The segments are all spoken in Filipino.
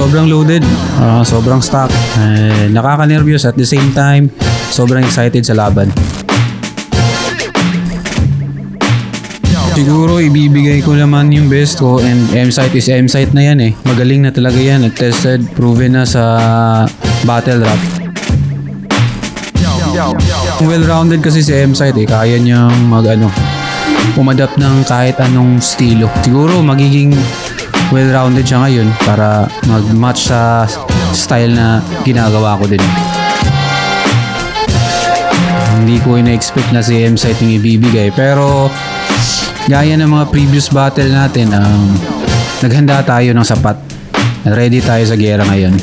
sobrang loaded, sobrang stock, nakaka-nervyos at the same time, sobrang excited sa laban. Siguro ibibigay ko naman yung best ko, and M-Sight is M-Sight na yan eh. Magaling na talaga yan at tested, proven na sa battle rap. Well-rounded kasi si M-Sight eh, kaya niyang umadapt ng kahit anong estilo. Siguro magiging well-rounded siya ngayon para mag-match sa style na ginagawa ko din. Hindi ko ina-expect na si M-Sight yung ibibigay, pero gaya ng mga previous battle natin, naghanda tayo ng sapat. Ready tayo sa gera ngayon.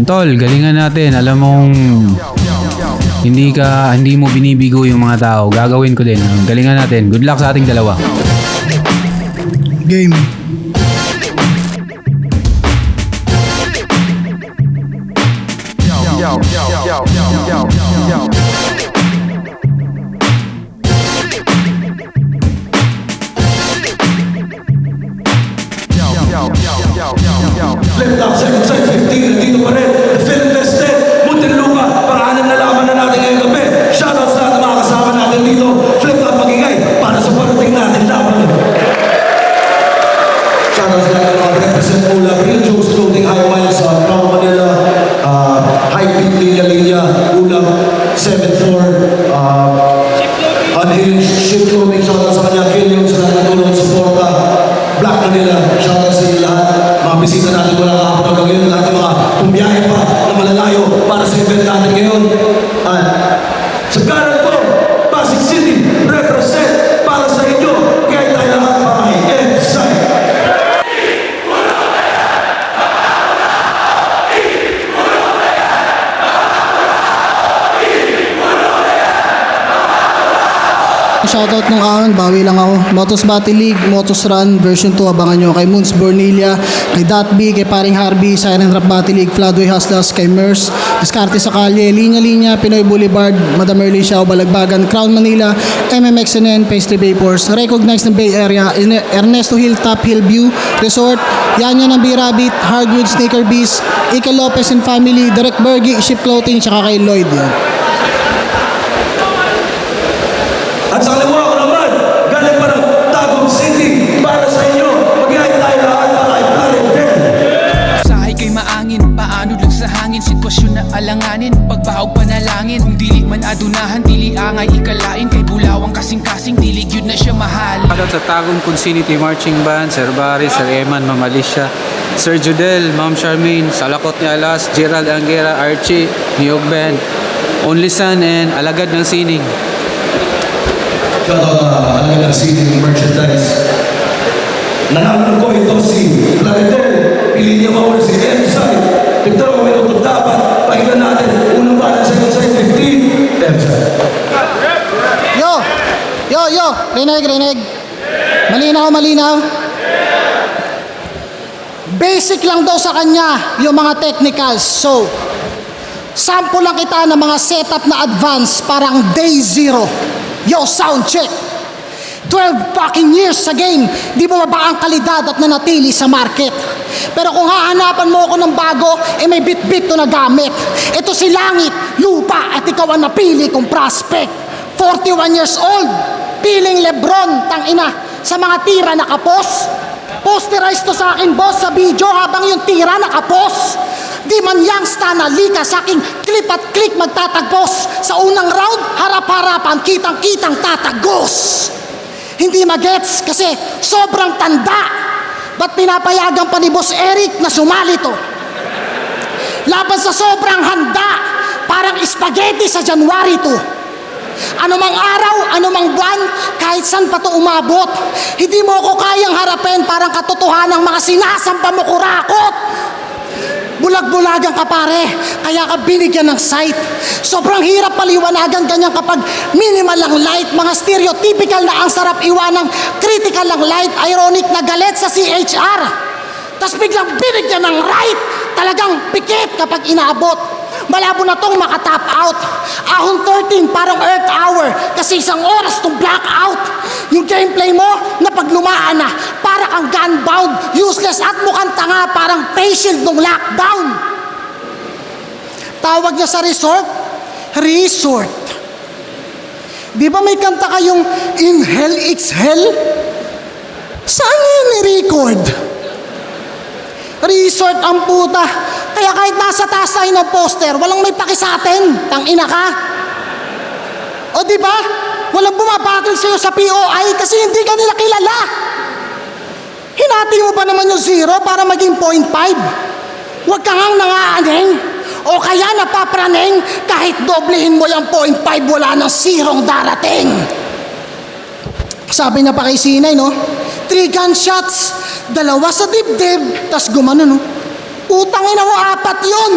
Tol, galingan natin. Alam mong hindi mo binibigo yung mga tao. Gagawin ko din. Galingan natin. Good luck sa ating dalawa. Game. Flip top, second side, 15, dito pa rin. The film invested, Muntinlupa, pang-anim na laban na natin ngayong gabi. Shoutouts sa mga kasama natin dito. Flip top magingay para sa parating natin laban. Shoutouts na mga represent Mula, Real Jokes Clothing, High Miles, Crown Manila, High Beat Linya, Ulam, 7-4, Unhinged, Shift Clothing, shoutouts sa kanya, Killion, sa natutulong, suporta, Black Manila, shoutouts sa inyo lahat. Mga bisita natin wala nakapag ngayon, lahat ng mga bumiyahe pa na malalayo para sa event natin ngayon. At sa kanan ko, Pasig City, represent para sa inyo, kaya tayo lahat para kay M-Sight. Shoutout nung ahon, bawi lang ako. Motos Battle League, Motos Run, version 2, abangan nyo. Kay Moons Bornelia, kay Datby, kay Paring Harvey, Siren Rap Battle League, Floodway Hustlers, kay Mers, Discarte sa Kalye, Linya Linya, Pinoy Boulevard, Madam Early Siao, Balagbagan, Crown Manila, MMXNN, Paisley Vapors, recognized ng Bay Area, Ernesto Hill, Top Hill View, Resort, Yanya ng B-Rabbit, Hardwood, Sneaker Beast, Ike Lopez and Family, Direct Bergie, Ship Clothing, tsaka kay Lloyd. Yan. At sa kaliwa ko naman, galing pa ng Tagum City para sa inyo. Mag-ihay tayo lahat para kay Planet 10. Sahay kay maangin, paano lang sa hangin. Sitwasyon na alanganin, pagbaog panalangin. Kung dili man adunahan, dili angay ikalain. Kay bulawang kasing-kasing, dili yun na siya mahal. Shoutout sa Tagum Consinity Marching Band, Sir Barry, Sir Eman, Ma'am Alicia, Sir Judel, Ma'am Charmaine, Salakot ni Alas, Gerald Angera, Archie, Niyog Band, Only Son, and Alagad ng Sining. Shoutout na alam ng city merchandise. Nalaman ko ito si Planet 10. Pili niya mawala si M-Sight. Ito ang minutong dapat. Pakinggan natin. Unang bala sa M-Sight 15. M-Sight. Yo, rinig. Malinaw. Basic lang daw sa kanya yung mga technicals. So, sample lang kita ng mga setup na advance, parang day zero. Yo, sound check. 12 fucking years sa game, di bumaba ang kalidad at nanatili sa market. Pero kung hahanapan mo ako ng bago, may bit-bit to na gamit. Ito si Langit, Lupa, at ikaw ang napili kong prospect. 41 years old, piling Lebron, tangina, sa mga tira nakapos. Posterize to sa akin, boss, sa video habang yung tira nakapos. Di man yang stanalika sa aking clip at click magtatagpos. Sa unang round, harap-harapan, kitang-kitang tatagos. Hindi magets kasi sobrang tanda. Ba't pinapayagan pa ni Boss Eric na sumali to? Laban sa sobrang handa, parang spaghetti sa January 2. Anumang araw, anumang buwan, kahit saan pa to umabot, hindi mo ako kayang harapin parang katotohanan ng mga sinasampa mo kurakot. Bulag-bulagan ka pare, kaya ka binigyan ng sight. Sobrang hirap paliwanagan ganyan kapag minimal lang light. Mga stereotypical na ang sarap iwanang critical lang light. Ironic na galit sa CHR. Tas biglang binigyan ng right. Talagang pikit kapag inaabot. malabo na tong makatap out. Ahon 13, parang Earth Hour, kasi isang oras tong blackout. Yung gameplay mo, napaglumaan na, para kang gunbound, useless at mukhang tanga, parang face shield nung lockdown. Tawag niya sa resort, resort. Di ba may kanta kayong Inhale, Exhale? Saan yun i-record? Resort ang puta. Kaya kahit nasa taas tayo ng poster, walang may paki sa atin. Tangina ka. O di ba? Walang bumabattle sa'yo sa POI kasi hindi ka nila kilala. Hinati mo ba naman yung 0 para maging 0.5? Huwag ka ngang nangaaning. O kaya napapraning kahit doblehin mo yung 0.5, wala nang 0 darating. Sabi na pa kay Sinay, no? 3 gunshots, 2 sa dibdib, tas gumano, no? Utangin na mo, 4 yun.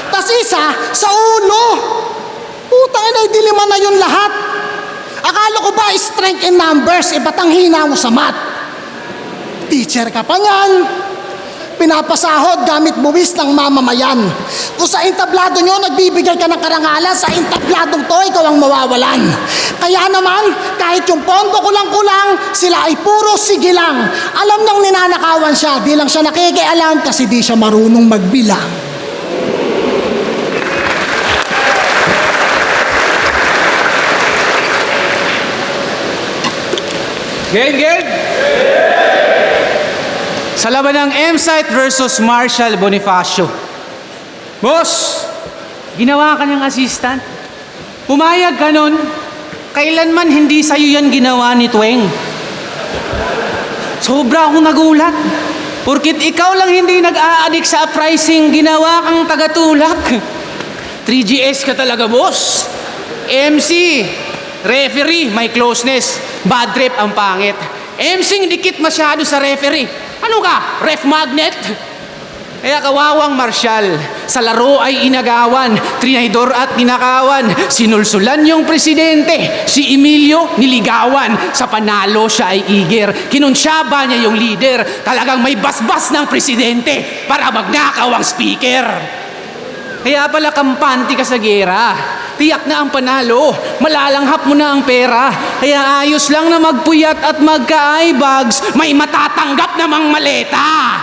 Tas isa sa ulo. Utangin na, dilima na yun lahat. Akala ko ba strength in numbers, ba't ang hina mo sa math? Teacher ka pa niyan. Pinapasahod gamit buwis ng mamamayan. Kung sa entablado nyo, nagbibigay ka ng karangalan, sa entabladong to, ikaw ang mawawalan. Kaya naman, kahit yung pondo kulang-kulang, sila ay puro sige lang. Alam niyang ninanakawan siya, di lang siya nakikialam kasi di siya marunong magbilang. Game! Sa laban ng M-Site versus Marshall Bonifacio. Boss, ginawa ka niyang assistant. Pumayag ka nun, kailanman hindi sa'yo yan ginawa ni Tweng. Sobra akong nagulat. Porkit ikaw lang hindi nag-a-addict sa pricing, ginawa kang tagatulak. 3GS ka talaga, boss. MC, referee, may closeness. Bad rep ang pangit. MC, dikit masyado sa referee. Ano ka? Ref magnet? Kaya kawawang Marshall, sa laro ay inagawan, trinidor at ninakawan, sinulsulan yung presidente, si Emilio niligawan, sa panalo siya ay eager, kinunsyaba niya yung leader, talagang may basbas ng presidente para magnakaw ang speaker. Kaya pala kampante ka sa gera, tiyak na ang panalo, malalanghap mo na ang pera, kaya ayos lang na magpuyat at magka-eye bags, may matatanggap namang maleta.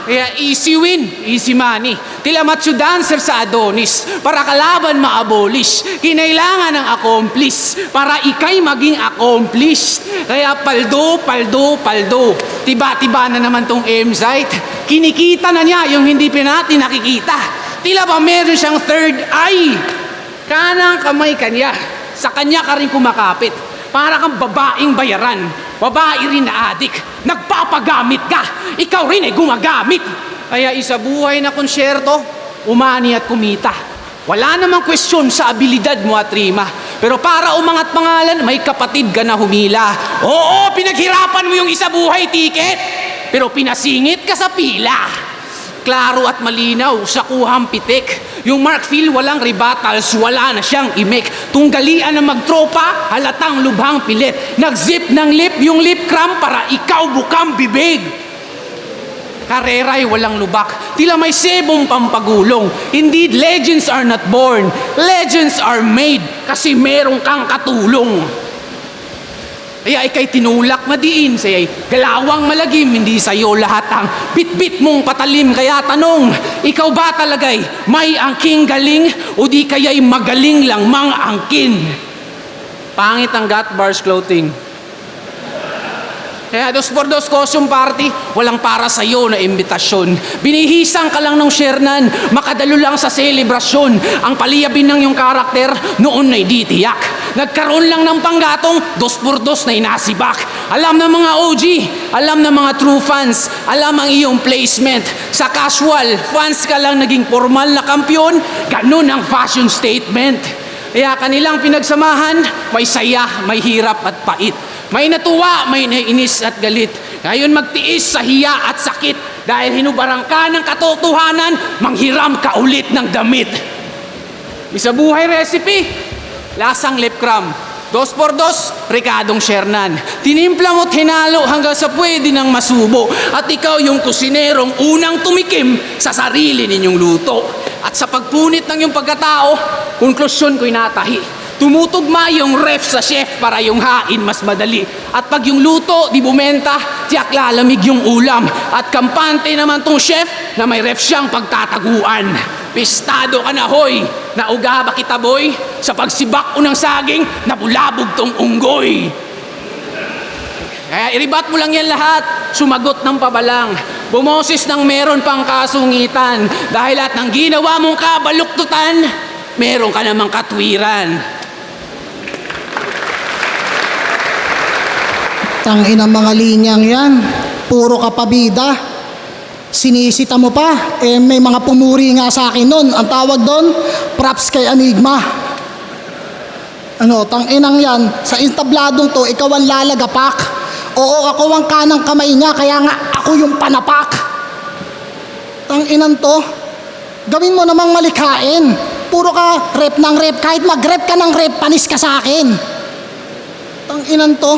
Kaya easy win, easy money. Tila macho dancer sa Adonis, para kalaban ma-abolish. Kinailangan ng accomplice, para ikay maging accomplished. Kaya paldo, tiba-tiba na naman tong M-Site. Kinikita na niya yung hindi natin nakikita. Tila ba meron siyang third eye? Kanang kamay kanya, sa kanya ka rin kumakapit. Para kang babaeng bayaran, babae rin na adik, nagpapagamit ka, ikaw rin ay gumagamit. Kaya isa buhay na konsyerto, umani at kumita. Wala namang question sa abilidad mo at rima, pero para umangat pangalan, may kapatid ka na humila. Oo, pinaghirapan mo yung isa buhay ticket, pero pinasingit ka sa pila. Klaro at malinaw sa kuhang pitik. Yung Mark Phil walang rebuttals, wala na siyang imek. Tunggalian na magtropa, halatang lubhang pilit. Nag-zip ng lip yung lip cramp para ikaw bukang bibig. Karera'y walang lubak, tila may sebong pampagulong. Indeed, legends are not born, legends are made kasi merong kang katulong. Kaya ikay tinulak madiin, sayay galawang malagim, hindi sa'yo lahat ang bit-bit mong patalim. Kaya tanong, ikaw ba talagay may angking galing o di kaya'y magaling lang mang angkin? Pangit ang Got Bars clothing. Kaya 2x2 costume party, walang para sa'yo na imbitasyon. Binihisang ka lang ng shernan, makadalo lang sa selebrasyon. Ang paliyabin ng yung karakter, noon na'y di tiyak. Nagkaroon lang ng panggatong, 2x2 na inasibak. Alam ng mga OG, alam ng mga true fans, alam ang iyong placement. Sa casual, fans ka lang naging formal na kampyon, ganun ang fashion statement. Kaya kanilang pinagsamahan, may saya, may hirap at pait. May natuwa, may naiinis at galit. Ngayon magtiis sa hiya at sakit. Dahil hinubarang ka ng katotohanan, manghiram ka ulit ng damit. Isa buhay recipe, lasang lip cram. 2x2, Ricardong Shernan. Tinimpla mo't hinalo hanggang sa pwede nang masubo. At ikaw yung kusinerong unang tumikim sa sarili ninyong luto. At sa pagpunit ng iyong pagkatao, konklusyon ko'y natahi. Tumutugma yung ref sa chef para yung hain mas madali. At pag yung luto di bumenta, tiyak lalamig yung ulam. At kampante naman tong chef na may ref siyang pagtataguan. Pistado ka na, hoy! Nauga ba kita, boy? Sa pagsibak o ng saging, nabulabog tong unggoy. Kaya iribat mo lang yan lahat. Sumagot ng pabalang. Bumoses ng meron pang kasungitan. Dahil at ng ginawa mong kabaluktutan, meron ka namang katwiran. Tangin ang mga linyang yan. Puro kapabida. Sinisita mo pa. May mga pumuri nga sa akin nun. Ang tawag doon, props kay Enigma. Tanginang yan. Sa instabladong to, ikaw ang lalagapak. Oo, ako ang kanang kamay niya, kaya nga ako yung panapak. Tanginan to. Gawin mo namang malikain. Puro ka rep ng rep. Kahit mag-rep ka ng rep, panis ka sa akin. Tanginan to.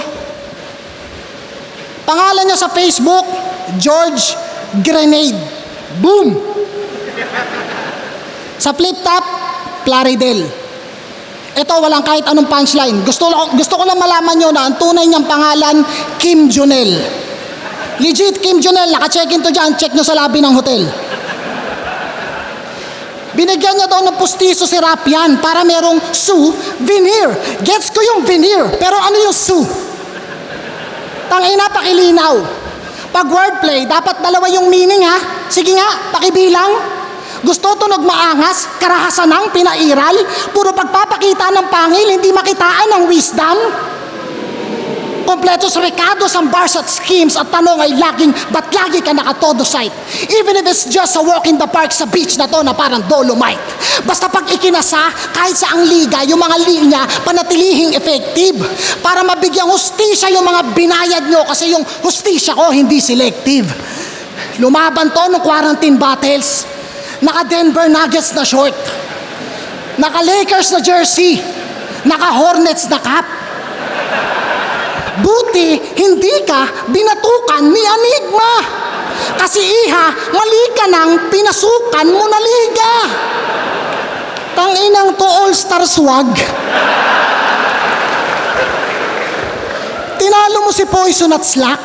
Pangalan niya sa Facebook, George Grenade. Boom! Sa flip top, Plaridel. Ito, walang kahit anong punchline. Gusto ko lang malaman nyo na ang tunay niyang pangalan, Kim Jonel. Legit, Kim Jonel. Naka-check-in to dyan. Check nyo sa lobby ng hotel. Binigyan niya daw ng pustiso si Rapian para merong souvenir. Gets ko yung veneer. Pero ano yung sou? Tangina, pakilinaw. Pag wordplay, dapat dalawa yung meaning, ha? Sige nga, pakibilang. Gusto tunog maangas, karahasan ng pinairal, puro pagpapakita ng pangil, hindi makitaan ng wisdom. Kompleto sa Ricardo's ang bars at schemes at tanong ay laging, ba't lagi ka nakatodo sight? Even if it's just a walk in the park sa beach na to na parang Dolomite. Basta pag ikinasa, kahit sa ang liga, yung mga linya, panatilihing effective. Para mabigyang hustisya yung mga binayad nyo kasi yung hustisya ko hindi selective. Lumaban to ng quarantine battles. Naka Denver Nuggets na short. Naka Lakers na jersey. Naka Hornets na cap. Buti, hindi ka binatukan ni Enigma. Kasi iha, mali ka nang pinasukan mo na liga. Tanginang to all-star swag. Tinalo mo si Poison at Slack.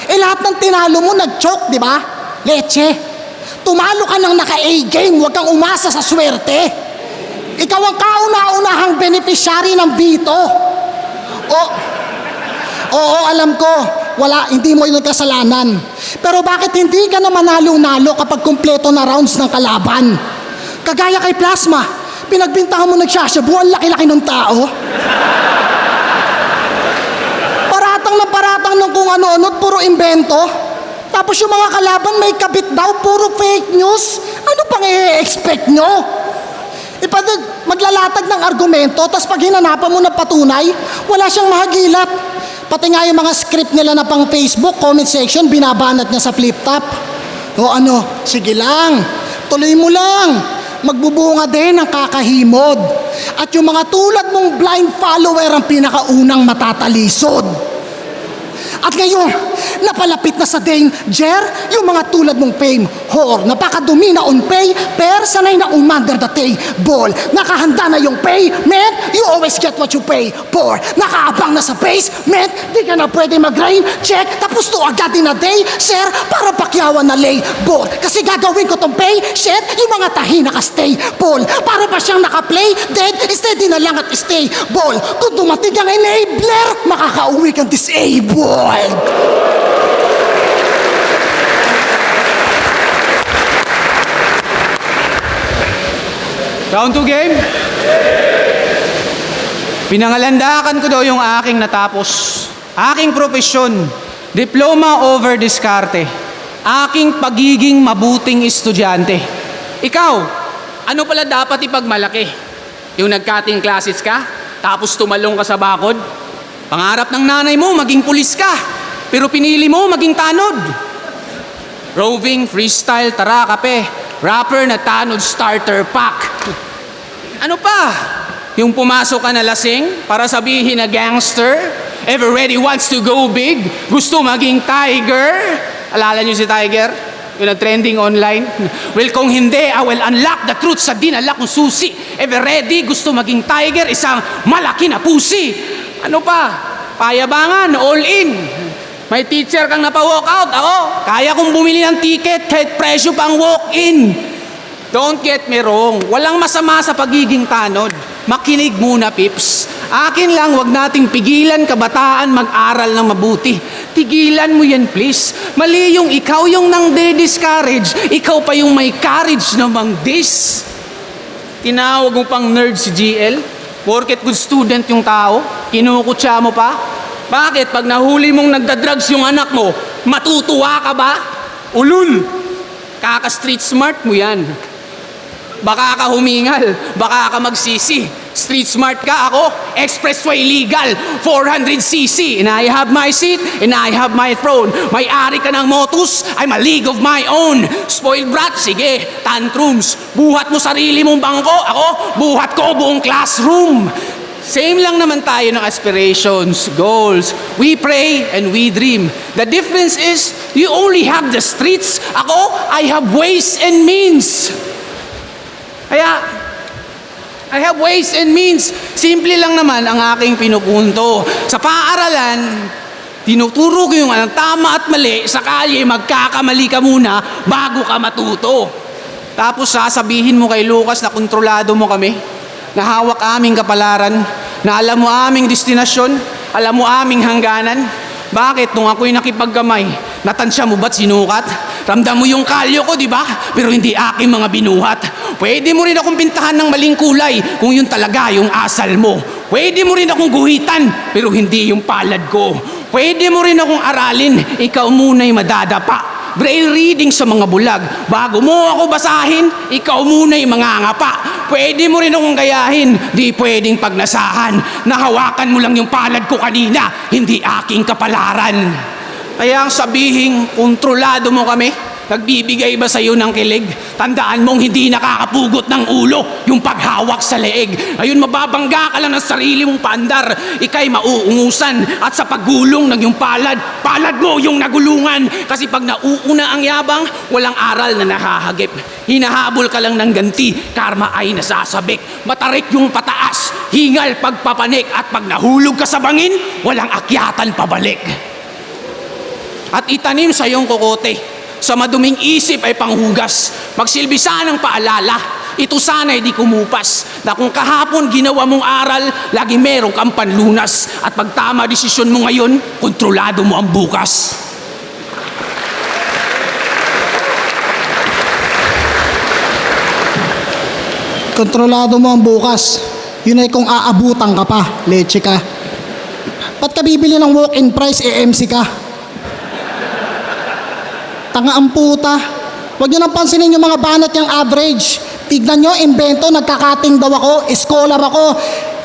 Lahat ng tinalo mo, nag-choke, di ba? Leche. Tumalo ka ng naka-A-game, huwag kang umasa sa swerte. Ikaw ang kauna-unahang beneficiary ng veto. Oo, alam ko, hindi mo yung kasalanan. Pero bakit hindi ka na manalo-nalo kapag kumpleto na rounds ng kalaban? Kagaya kay Plasma, pinagbintangan mo nagsasyabu, ang laki-laki ng tao. Paratang ng kung ano-ano, puro imbento. Tapos yung mga kalaban may kabit daw, puro fake news. Ano pang i-expect nyo? Maglalatag ng argumento, tapos pag hinanapan mo ng patunay, wala siyang mahagilat. Pati nga yung mga script nila na pang Facebook, comment section, binabanat niya sa flip top. Sige lang, tuloy mo lang. Magbubunga din ang kakahimod. At yung mga tulad mong blind follower ang pinakaunang matatalisod. At ngayon, napalapit na sa danger yung mga tulad mong fame whore. Napakadumi na on pay, per sanay na under the table. Nakahanda na yung payment, you always get what you pay for. Nakaabang na sa basement, di ka na pwede mag-rain check, tapos to agad in a day, sir, para pakyawan na labor. Kasi gagawin ko tong pay, shit, yung mga tahi naka-stable. Para ba siyang naka-play, dead, steady na lang at stable. Kung dumating ang enabler, makakauwi kang disabled. Round 2 game? Pinangalandakan ko daw yung aking natapos. Aking profesyon, diploma over diskarte. Aking pagiging mabuting estudyante. Ikaw, ano pala dapat ipagmalaki? Yung nag-cutting classes ka, tapos tumalong ka sa bakod? Pangarap ng nanay mo, maging pulis ka. Pero pinili mo, maging tanod. Roving, freestyle, tara, kape. Rapper na tanod starter pack. Ano pa? Yung pumasok ka na lasing para sabihin na gangster? Ever ready wants to go big? Gusto maging tiger? Alala niyo si Tiger? Yung nag-trending online? Well, kung hindi, I will unlock the truth sa dinala kong susi. Ever ready? Gusto maging tiger? Isang malaki na pusi. Ano pa? Payabangan, all in. May teacher kang napa-walk out. Ako, kaya kong bumili ng ticket kahit presyo pang walk-in. Don't get me wrong. Walang masama sa pagiging tanod. Makinig muna, Pips. Akin lang, wag nating pigilan kabataan mag-aral ng mabuti. Tigilan mo yan, please. Mali yung ikaw yung nang de-discourage. Ikaw pa yung may courage na mang-dis. Tinawag mo pang nerd si GL. Porket good student yung tao, kinukutsa mo pa. Bakit? Pag nahuli mong nagdadrugs yung anak mo, matutuwa ka ba? Ulul! Kaka-street smart mo yan. Baka ka humingal, baka ka magsisi. Street smart ka, ako, expressway legal, 400cc. And I have my seat, and I have my throne. May-ari ka ng motus, I'm a league of my own. Spoiled brat, sige, tantrums. Buhat mo sarili mong bangko, ako, buhat ko buong classroom. Same lang naman tayo ng aspirations, goals. We pray and we dream. The difference is, you only have the streets. Ako, I have ways and means. Kaya, I have ways and means. Simple lang naman ang aking pinupunto. Sa paaralan, tinuturo ko yung anong tama at mali. Sa kalye, magkakamali ka muna bago ka matuto. Tapos sasabihin mo kay Lucas na kontrolado mo kami, na hawak aming kapalaran, na alam mo aming destinasyon, alam mo aming hangganan. Bakit? Nung ako'y nakipagkamay, natansya mo ba't sinukat? Ramdam mo yung kalyo ko, di ba? Pero hindi aking mga binuhat. Pwede mo rin akong pintahan ng maling kulay kung yun talaga yung asal mo. Pwede mo rin akong guhitan, pero hindi yung palad ko. Pwede mo rin akong aralin, ikaw muna'y madadapa. Braille reading sa mga bulag. Bago mo ako basahin, ikaw muna'y mangangapa. Pwede mo rin akong gayahin, di pwedeng pagnasahan. Nahawakan mo lang yung palad ko kanina, hindi aking kapalaran. Kaya ang sabihing, kontrolado mo kami, nagbibigay ba sa'yo ng kilig? Tandaan mong hindi nakakapugot ng ulo yung paghawak sa leeg. Ayun, mababangga ka lang ng sarili mong paandar. Ika'y mauungusan at sa paggulong ng yung palad mo yung nagulungan. Kasi pag nauuna ang yabang, walang aral na nahahagip. Hinahabol ka lang ng ganti, karma ay nasasabik. Matarik yung pataas, hingal pagpapanik. At pag nahulog ka sa bangin, walang akyatan pabalik. At itanim sa iyong kokote. Sa maduming isip ay panghugas. Magsilbi sana ng paalala. Ito sana ay di kumupas. Na kung kahapon ginawa mong aral, lagi meron kang panlunas. At pag tama desisyon mo ngayon, kontrolado mo ang bukas. Kontrolado mo ang bukas. Yun ay kung aabutan ka pa, leche ka. Ba't ka bibili ng walk-in price, MC ka? Tanga ang puta. Huwag nyo nang pansinin yung mga banat yung average. Tignan nyo, invento, nagkakating daw ako, scholar ako,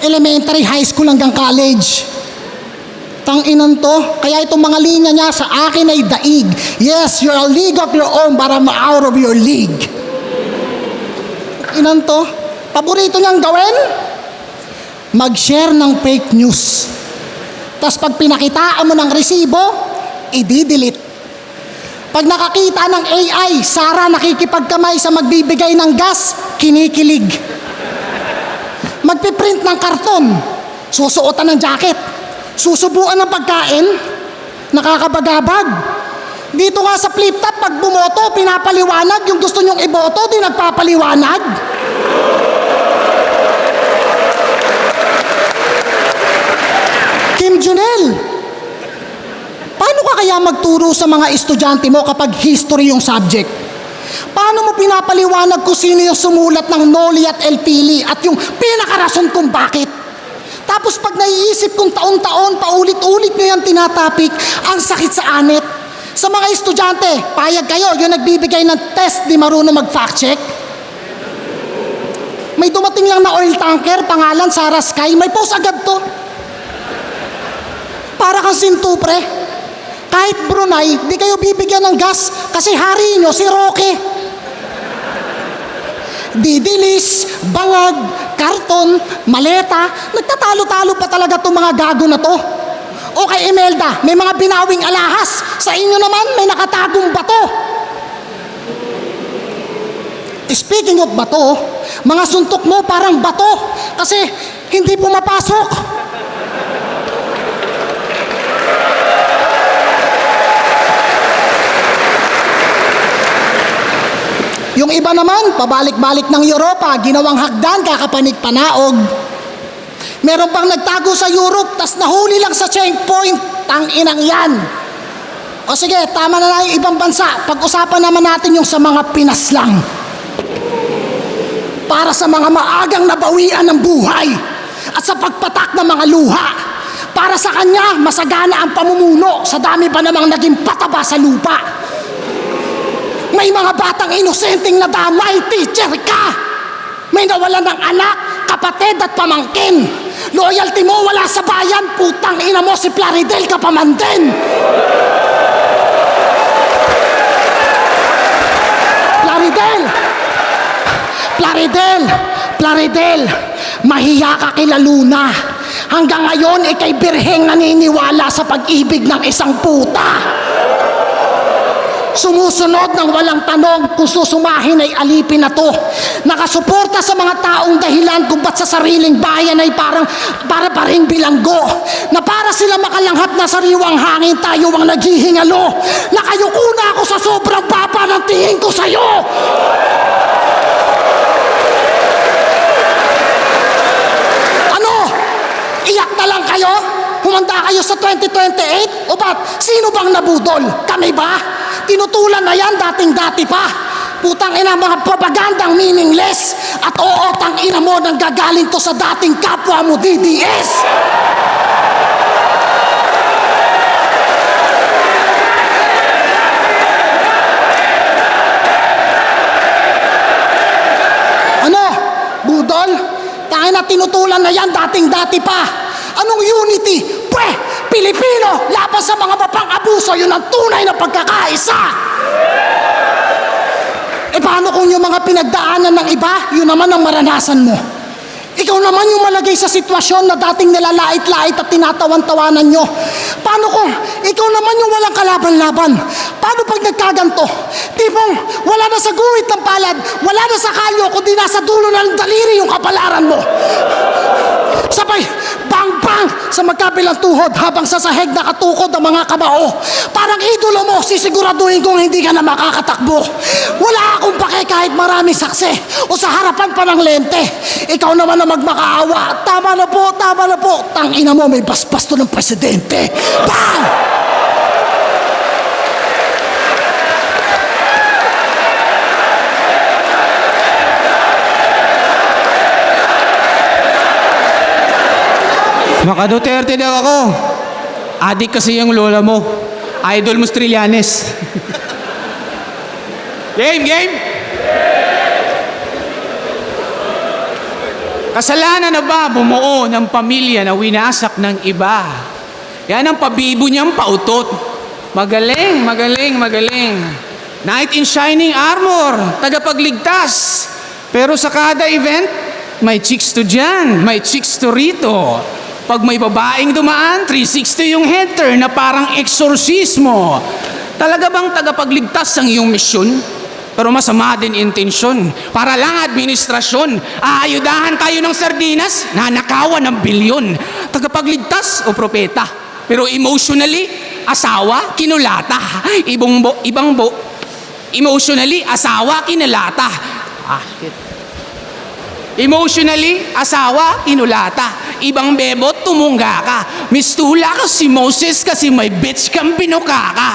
elementary, high school hanggang college. Tanginan to. Kaya itong mga linya niya sa akin ay daig. Yes, you're a league of your own, but I'm out of your league. Inan to. Paborito niyang gawin? Mag-share ng fake news. Tapos pag pinakitaan mo ng resibo, i-delete. Pag nakakita ng AI, Sara nakikipagkamay sa magbibigay ng gas, kinikilig. Magpiprint ng karton, susuotan ng jacket, susubuan ng pagkain, nakakabagabag. Dito nga sa flip top, pag bumoto, pinapaliwanag. Yung gusto nyong iboto, di nagpapaliwanag. Kim Junel, paano ka kaya magturo sa mga estudyante mo kapag history yung subject? Paano mo pinapaliwanag kung sino yung sumulat ng Noli at Elpili at yung pinakarason kung bakit? Tapos pag naiisip kong taon-taon, paulit-ulit nyo yung tinatapik, ang sakit sa anit. Sa mga estudyante, payag kayo, yung nagbibigay ng test di marunong mag-fact check. May dumating lang na oil tanker, pangalan Sarah Sky, may post agad to. Para kang sintupre. Kahit Brunei, di kayo bibigyan ng gas kasi hari nyo si Roque. didilis, bangag, karton, maleta. Nagtatalo-talo pa talaga itong mga gago na to. O kay Imelda, may mga binawing alahas. Sa inyo naman, may nakatagong bato. Speaking of bato, mga suntok mo parang bato kasi hindi pumapasok. Yung iba naman, pabalik-balik ng Europa, ginawang hagdan, kakapanig-panaog. Meron pang nagtago sa Europe, tas nahuli lang sa checkpoint. Tang-inang yan. O sige, tama na lang yung ibang bansa. Pag-usapan naman natin yung sa mga Pinas lang. Para sa mga maagang nabawian ng buhay at sa pagpatak ng mga luha. Para sa kanya, masagana ang pamumuno sa dami pa namang naging pataba sa lupa. May mga batang inosenteng nadamay, teacher ka. May nawalan ng anak, kapatid at pamangkin. Loyalty mo wala sa bayan, putang ina mo si Plaridel ka pa man din. Plaridel, mahiya ka kila Luna. Hanggang ngayon, ikay birheng naniniwala sa pag-ibig ng isang puta. Sumusunod ng walang tanong kung susumahin ay alipin na to. Nakasuporta sa mga taong dahilan kung ba't sa sariling bayan ay para pa rin bilanggo. Na para sila makalanghap na sariwang hangin, tayo ang naghihingalo. Nakayuko na ako sa sobrang papa ng tingin ko sa'yo. Ano? Iyak na lang kayo? Humanda kayo sa 2028? O ba't? Sino bang nabudol? Kami ba? Tinutulan na yan dating-dati pa. Putang ina, mga propagandang meaningless. At oo, tang ina mo nang gagaling to sa dating kapwa mo, DDS. Ano? Budol? Tangina, tinutulan na yan dating-dati pa. Anong unity? Pwe! Pilipino! Laban sa mga mapang-abuso, yun ang tunay na pagkakaisa! E paano kung yung mga pinagdaanan ng iba, yun naman ang maranasan mo? Ikaw naman yung malagay sa sitwasyon na dating nilalait-lait at tinatawan-tawanan nyo. Paano kung ikaw naman yung walang kalaban-laban? Paano pag nagkaganto? Tipong wala na sa guhit ng palad, wala na sa kalyo, kundi nasa dulo ng daliri yung kapalaran mo. Sabay, bang-bang sa magkabilang tuhod habang sa sahig nakatukod ang mga kamao. Parang idolo mo, sisiguraduhin kong hindi ka na makakatakbo. Wala akong pake kahit maraming saksi o sa harapan pa ng lente. Ikaw naman na magmakaawa. Tama na po, tama na po. Tangina mo, may basbasto ng presidente. Bang! Maka Duterte daw ako. Adik kasi yung lola mo. Idol mo Trillanes. Game! Kasalanan na ba bumuo ng pamilya na winasak ng iba? Yan ang pabibo niyang pautot. Magaling. Knight in shining armor, tagapagligtas. Pero sa kada event, may chicks to dyan, may chicks to rito. Pag may babaeng dumaan, 360 yung head turn na parang eksorsismo. Talaga bang tagapagligtas ang iyong misyon? Pero masama din intensyon. Para lang administrasyon. Aayudahan tayo ng sardinas, nanakawan ng bilyon. Tagapagligtas o propeta? Pero emotionally, asawa, kinulata. Emotionally, asawa, kinulata. Emotionally, asawa, kinulata. Ibang bebot, tumungga ka. Mistula ka si Moses kasi may bitch kang binuka ka.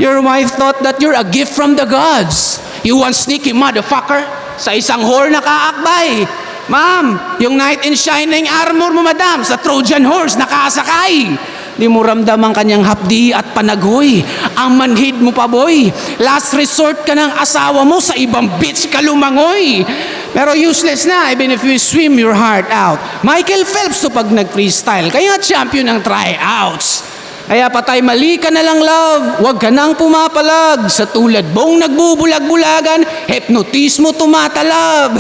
Your wife thought that you're a gift from the gods. You one sneaky motherfucker. Sa isang whore nakaakbay. Ma'am, yung knight in shining armor mo, madam, sa Trojan horse nakasakay. Di mo ramdam ang kanyang hapdi at panaghoy. Ang manhid mo pa, boy. Last resort ka ng asawa mo, sa ibang bitch ka lumangoy. Pero useless na, even if you swim your heart out. Michael Phelps to pag nag-freestyle, kaya champion ng tryouts. Kaya patay mali ka na lang, love. Huwag ka nang pumapalag. Sa tulad mong nagbubulag-bulagan, hypnotismo tumatalab.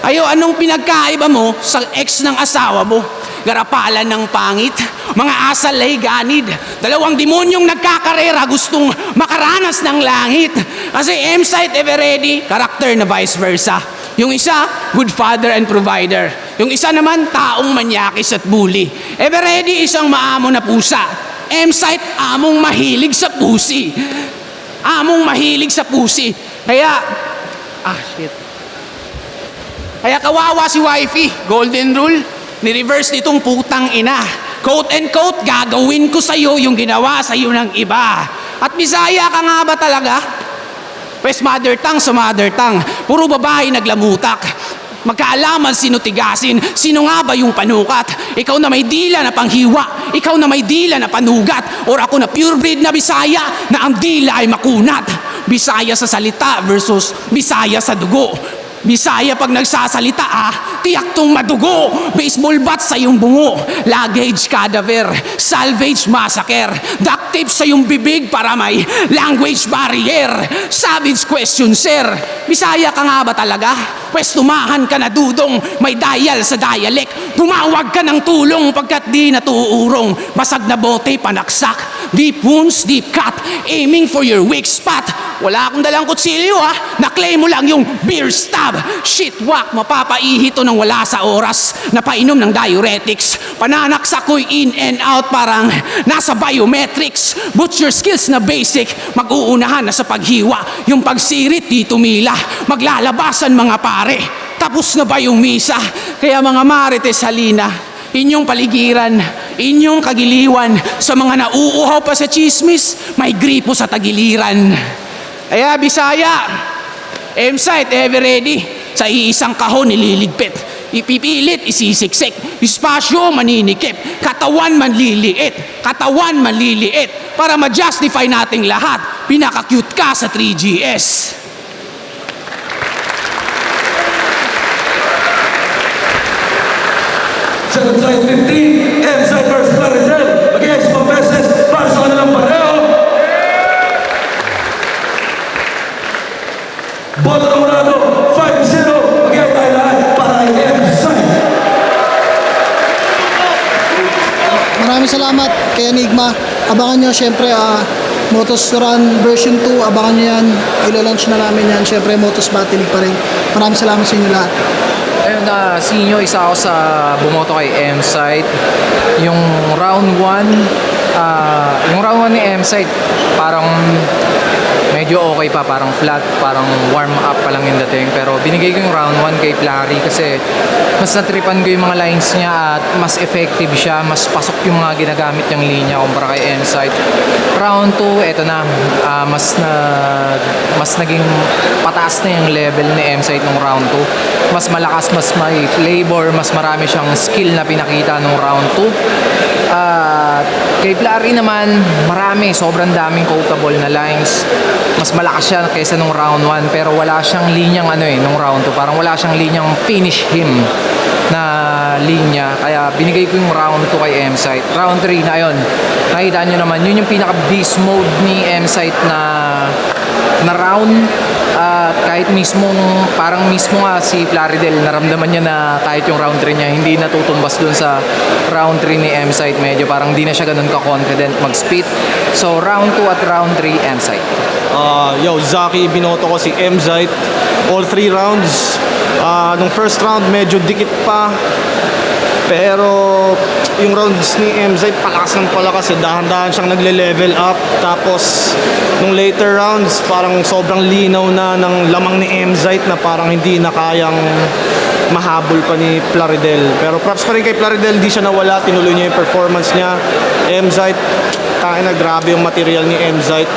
Ayo, anong pinagkaiba mo sa ex ng asawa mo? Garapalan ng pangit, mga asal ay ganid. Dalawang demonyong nagkakarera gustong makaranas ng langit. Kasi M-Site Everready, karakter na vice versa. Yung isa, good father and provider. Yung isa naman, taong manyakis at bully. Everready, isang maamo na pusa. M-Site, among mahilig sa pusi. Among mahilig sa pusi. Kaya, Kaya kawawa si wifey. Golden rule, ni-reverse nitong putang ina. Quote and quote, gagawin ko sa'yo yung ginawa sa'yo ng iba. At Bisaya ka nga ba talaga? Pues mother tongue sa mother tongue. Puro babae naglamutak. Magkaalaman sino tigasin, sino nga ba yung panukat? Ikaw na may dila na panghiwa, ikaw na may dila na panugat, or ako na purebred na Bisaya na ang dila ay makunat. Bisaya sa salita versus Bisaya sa dugo. Bisaya pag nagsasalita tiyak tong madugo. Baseball bat sa iyong bungo, luggage cadaver, salvage massacre, duct tape sa iyong bibig para may language barrier. Savage question, sir, Bisaya ka nga ba talaga? Pwes tumahan ka na dudong, may dial sa dialect. Tumawag ka ng tulong pagkat di natuurong. Basag na bote, panaksak, deep wounds, deep cut, aiming for your weak spot. Wala akong dalang kutsilyo na-claim mo lang yung beer stab. Shitwak, mapapaihi to ng wala sa oras. Napainom ng diuretics. Pananaksak ko'y in and out parang nasa biometrics. Butcher skills na basic, mag-uunahan na sa paghiwa. Yung pagsirit di tumila, maglalabasan mga pare. Tapos na ba yung misa? Kaya mga marites halina, inyong paligiran, inyong kagiliwan. Sa mga nauuhaw pa sa chismis, may gripo sa tagiliran. Kaya Bisaya, M-Site Everready, sa iisang kahon nililigpit. Ipipilit, isisiksik. Espasyo, maninikip. Katawan, manliliit. Katawan, manliliit. Para ma-justify nating lahat, pinaka-cute ka sa 3GS. Side 15, M-Site versus Plaridel. Against Pambeses, para sa kanilang pareho. Boto ng Murado, 5-0. Against tayo lahat para kay M-Site. Maraming salamat kay Enigma. Abangan nyo syempre Motos Run version 2. Abangan nyo yan. Ilo-launch na namin yan. Syempre Motos Battle League pa rin. Maraming salamat sa inyo lahat. Ayun, sinyo, isa ako sa bumoto kay M-Site. Yung round 1, ni M-Site, parang medyo okay pa, parang flat, parang warm up pa lang yung dating. Pero binigay ko yung round 1 kay Plari kasi mas natripan ko yung mga lines niya at mas effective siya, mas pasok yung mga ginagamit niyang linya kumpara kay M-Site. Round 2, eto na, mas naging pataas na yung level ni M-Site nung round 2. Mas malakas, mas may flavor, mas marami siyang skill na pinakita nung round 2. Kay Plari naman, sobrang daming quotable na lines. Mas malakas siya kaysa nung round 1 pero wala siyang linyang nung round 2. Parang wala siyang linyang finish him na linya. Kaya binigay ko yung round 2 kay M-Site. Round 3 na yun. Nakita nyo naman, yun yung pinaka beast mode ni M-Site na round. Kahit parang mismo nga si Plaridel, naramdaman niya na kahit yung round 3 niya hindi natutumbas dun sa round 3 ni M-Site. Medyo parang di na siya ganun ka-confident mag-spit. So round 2 at round 3, M-Site. Zaki, binoto ko si M-Site. All 3 rounds. Nung first round, medyo dikit pa. Pero yung rounds ni M-Site, palakas ng palakas. Dahan-dahan siyang nagle-level up. Tapos, nung later rounds, parang sobrang linaw na ng lamang ni M-Site na parang hindi na kayang mahabol pa ni Plaridel. Pero props pa rin kay Plaridel, di siya nawala. Tinuloy niya yung performance niya. M-Site, grabe yung material ni M-Site.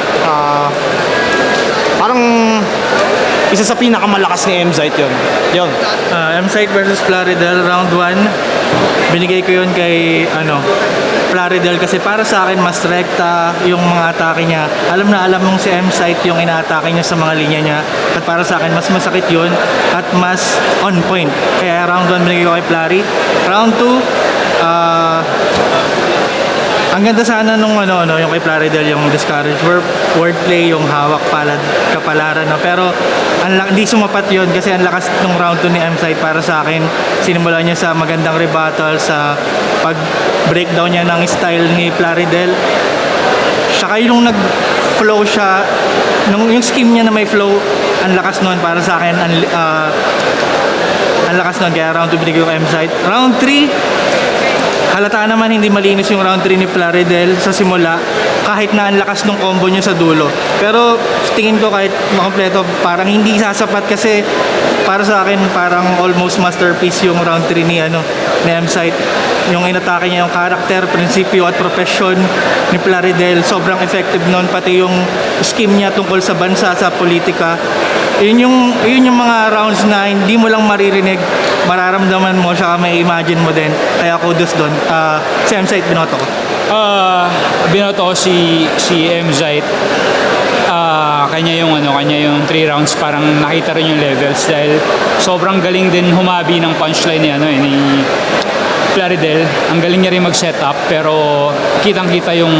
Parang isa sa pinakamalakas ni M-Site yun. M-Site versus Plaridel, round 1. Binigay ko yun kay Plaridel kasi para sa akin mas rekta yung mga atake niya. Alam mong si M-Site yung inaatake niya sa mga linya niya. At para sa akin mas masakit yun at mas on point. Kaya round 1 binigay ko kay Plari. Round 2, Ang ganda sana nung yung kay Plaridel, yung discourage wordplay, yung hawak palad kapalaran, no? Pero hindi sumapat yun kasi ang lakas nung round 2 ni M-Site para sa akin. Sinimulan niya sa magandang rebuttal, sa pag-breakdown niya ng style ni Plaridel. Saka yung nag-flow siya, yung scheme niya na may flow, ang lakas nun para sa akin. Ang lakas nun, kaya round 2 binigay ko kay M-Site. Round 3, halata naman hindi malinis yung round 3 ni Plaridel sa simula, kahit na ang lakas ng combo niya sa dulo. Pero tingin ko kahit makompleto, parang hindi sasapat kasi para sa akin parang almost masterpiece yung round 3 ni M-Site. Yung inatake niya yung karakter, prinsipyo at profession ni Plaridel, sobrang effective nun, pati yung scheme niya tungkol sa bansa, sa politika. Yun yung mga rounds na hindi mo lang maririnig, mararamdaman mo, saka may imagine mo din. Kaya kudos doon. Si M-Site binoto ko. Binoto ko si M-Site. Kanya yung 3 rounds, parang nakita rin yung levels dahil sobrang galing din humabi ng punchline ni Plaridel. Ang galing niya rin mag-setup, pero kitang-kita yung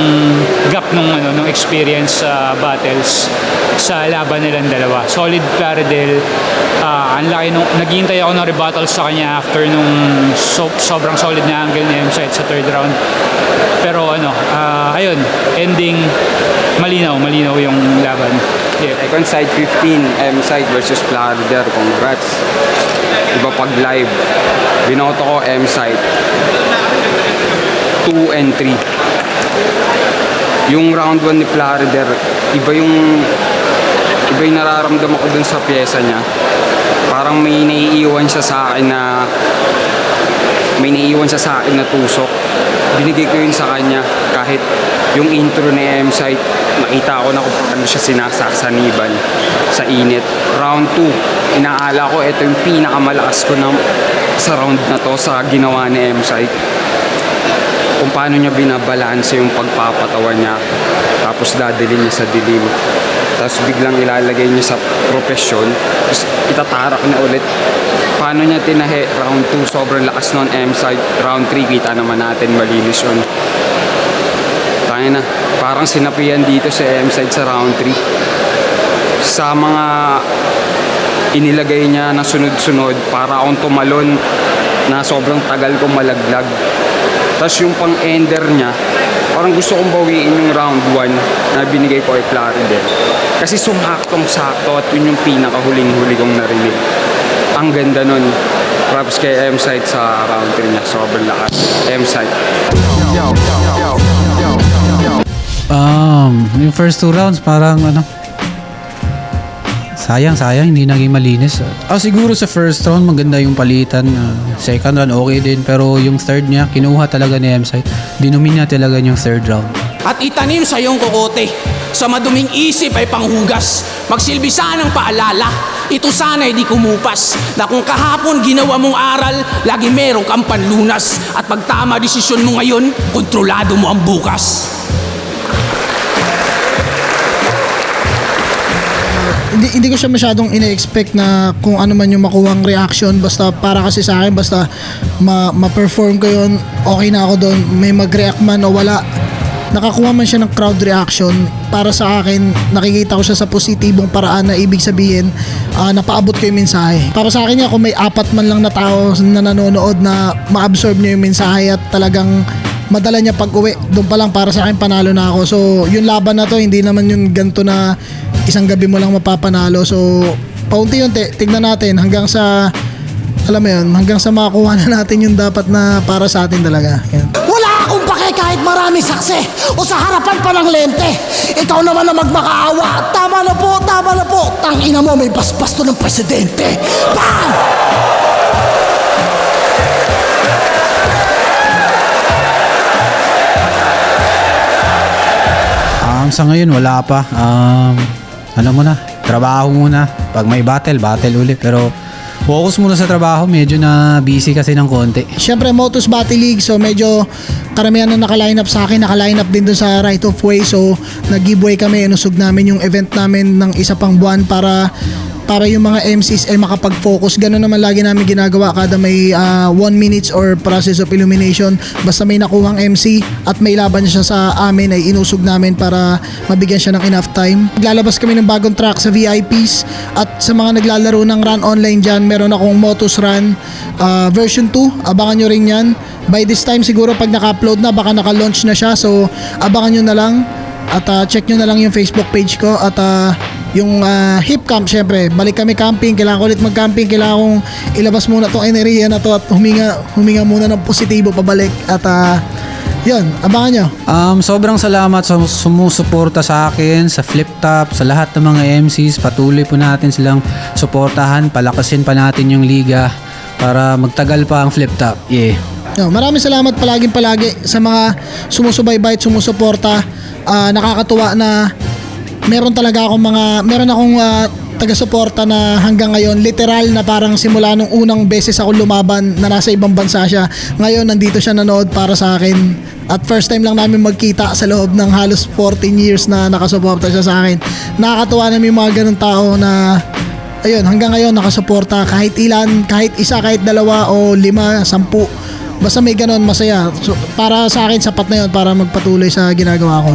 gap nung experience sa battles sa laban nilang dalawa. Solid Plaridel. Ang laki naghihintay ako ng rebuttal sa kanya after nung sobrang solid na angle ni M-Site sa third round. Pero ayun, ending malinaw yung laban. Yeah. Second side 15, M-Site versus Plaridel. Congrats. Iba pag live. Binoto ko M-Site 2 and 3. Yung round 1 ni Plaridel, iba yung nararamdaman ko dun sa pyesa niya. Parang may naiiwan siya sa akin na tusok. Binigay ko yun sa kanya, kahit yung intro ni M-Site, makita ko na kung paano siya sinasasaniban sa init. Round 2, inaala ko ito yung pinakamalakas ko sa round na to sa ginawa ni M-Site. Kung paano niya binabalanse yung pagpapatawa niya, tapos dadalhin niya sa dilim, tapos biglang ilalagay niya sa profesyon, tapos itatarak na ulit. Paano niya tinahe? Round 2, sobrang lakas nun M-Site. Round 3, kita naman natin, malinis yun. Tayo na, parang sinapian dito sa M-Site sa round 3. Sa mga inilagay niya na sunod-sunod, para akong tumalon na sobrang tagal ko malaglag. Tapos yung pang-ender niya, parang gusto kong bawiin yung round 1 na binigay ko kay Plaridel. Kasi sumaktong-sakto at yun yung pinakahuling-huli kong narinig. Ang ganda nun. Props kay M-Site sa round 3 niya. Sobrang lakas. M-Site. Yung first 2 rounds parang sayang hindi naging malinis. Siguro sa first round maganda yung palitan. Second round okay din, pero yung third niya kinuha talaga ni M-Site. Dinumin niya talaga yung third round. At itanim sa iyong kokote, sa maduming isip ay panghugas, magsilbi sanang paalala, ito sana'y di kumupas, na kung kahapon ginawa mong aral, lagi meron kang panlunas, at pag tama desisyon mo ngayon, kontrolado mo ang bukas. Hindi ko siya masyadong ine-expect na kung ano man yung makuhang reaction, basta para kasi sa akin, basta ma-perform ko yun, okay na ako doon. May mag-react man o wala, nakakuha man siya ng crowd reaction, para sa akin nakikita ko siya sa positibong paraan, na ibig sabihin napaabot ko yung mensahe. Para sa akin kung may 4 man lang na tao na nanonood na ma-absorb niya yung mensahe at talagang madala niya pag-uwi, doon pa lang para sa akin panalo na ako. So yung laban na to, hindi naman yung ganito na isang gabi mo lang mapapanalo. So paunti-unti tignan natin hanggang sa, alam mo yun, hanggang sa makakuha na natin yung dapat na para sa atin talaga. Yan. Wala akong pake kahit marami saksi o sa harapan pa ng lente. Ikaw naman na magmakaawa. Tama na po. Tangina mo, may basbas to ng presidente. Bang! Sa ngayon wala pa. Trabaho muna. Pag may battle ulit. Pero focus muna sa trabaho. Medyo na busy kasi ng konti. Siyempre, Motus Battle League. So, medyo karamihan na naka-line up sa akin. Naka-line up din doon sa Right of Way. So, nag-giveaway kami. Inusog namin yung event namin ng isa pang buwan para para yung mga MCs ay makapag-focus. Ganun naman lagi namin ginagawa kada may 1 minutes or process of illumination. Basta may nakuhang MC at may laban siya sa amin ay inusog namin para mabigyan siya ng enough time. Naglalabas kami ng bagong track sa VIPs at sa mga naglalaro ng Run Online dyan, meron akong Motus Run version 2. Abangan nyo rin yan. By this time siguro pag naka-upload na, baka naka-launch na siya. So abangan nyo na lang at check nyo na lang yung Facebook page ko at yung hip camp, syempre balik kami camping, kailangan ko ulit mag-camping, kailangan kong ilabas muna tong enerhiya na to at huminga muna ng positibo pabalik at yun, abangan nyo. Sobrang salamat sa sumusuporta sa akin, sa Flip Top, sa lahat ng mga MCs. Patuloy po natin silang suportahan, palakasin pa natin yung liga para magtagal pa ang Flip Top. Yeah. Maraming salamat palagi sa mga sumusubaybay at sumusuporta. Nakakatuwa na meron akong taga-suporta na hanggang ngayon, literal na parang simula nung unang beses ako lumaban na nasa ibang bansa siya, ngayon nandito siya nanood para sa akin at first time lang namin magkita sa loob ng halos 14 years na nakasuporta siya sa akin. Nakakatuwa na may mga ganun tao na ayun, hanggang ngayon nakasuporta kahit ilan, kahit isa, kahit dalawa o 5, 10, basta may ganun, masaya. So, para sa akin sapat na yun para magpatuloy sa ginagawa ko.